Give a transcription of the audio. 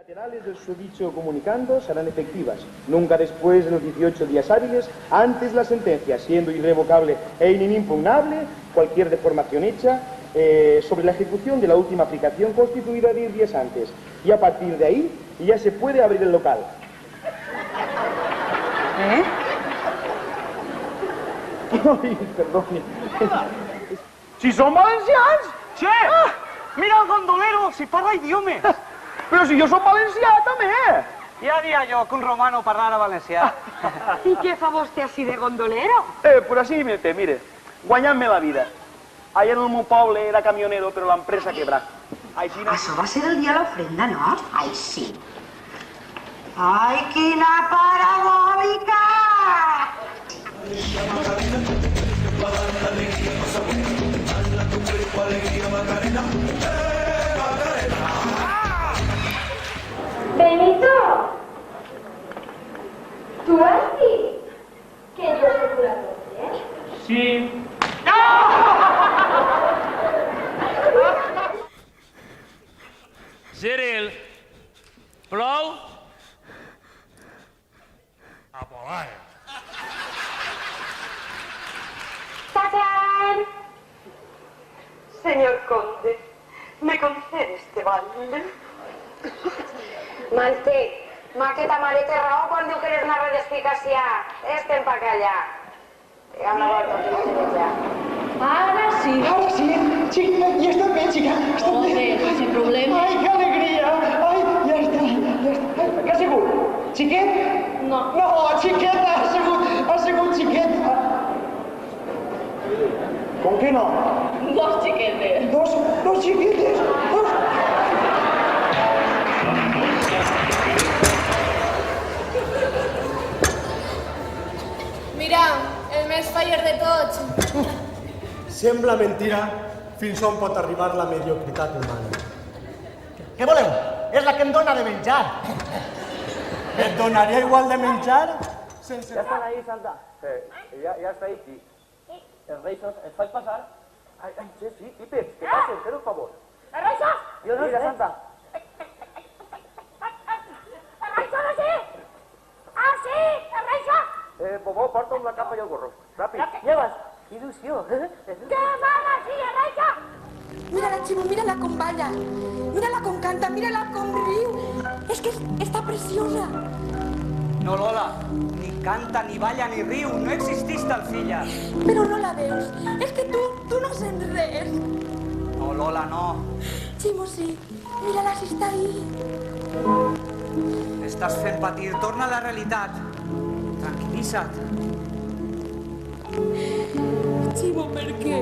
Laterales del susdicho comunicando serán efectivas, nunca después de los 18 días hábiles, antes la sentencia, siendo irrevocable e inimpugnable, cualquier deformación hecha sobre la ejecución de la última aplicación constituida 10 días antes. Y a partir de ahí ya se puede abrir el local. Ai, perdoni. Si som valencians! Che! Mira el gondolero, si parla idiomes! Però si jo soc valencià, també! Ja dia jo que un romano parlara valencià. ¿Y qué fa vostè así de gondolero? Pues así me té, mire, guanyant-me la vida. Allà en el meu poble era camionero, però l'empresa quebrà. Així no... Això va ser el dia de l'ofrenda, no? Ai, sí. Ai, quina parabòlica! Benito, ¿tú has dicho que yo soy curador, eh? Sí. Cyril, prou? Apolai. ¡Tachán! Señor conde, ¿me concede este baile? Manté, que ta mare té raó quan diu que eres una redesficació. Estem pa callar. Digue'm la volta, que no sé ja. Ahora sí. Ahora sí, chica, ya está bien, chica. Está Joder, bien. sin problema. Ay, qué alegría. Ay, ya está, ya está. Ay, ¿qué ha sigut? Xiquet? No. No, xiqueta, ha sigut xiqueta. Com que no? Dos chiquetes. Dos xiquetes. Dos. Mira, el més faller de tots. Sembla mentira fins on pot arribar la mediocritat humana. Què voleu? És la que em dóna de menjar. Et donaria igual de menjar sense... Ja estan ahí, Santa. Ja està ahí, sí. Els reixos, els faig passar? Ai, sí, Pipes, que passen, fes un favor. ¿El reixos? Jo no, mira, Santa. ¿El reixos no sí? Ah, sí, el reixos. Bobó, porta'm la capa i el gorro. Ràpid. Llevas. Que il·lusió. ¿Qué van así, el reixos? Mírala, Chimo, mírala con balla. Mírala con canta, mírala con riu. Es que está preciosa. No, Lola, ni canta, ni balla, ni riu. No existís tal filla. Pero no la veus. Es que tú no sents res. No, Lola, no. Chimo, sí. Mírala si està ahí. Estàs fent patir. Torna a la realitat. Tranquil·litza't. Chimo, per què?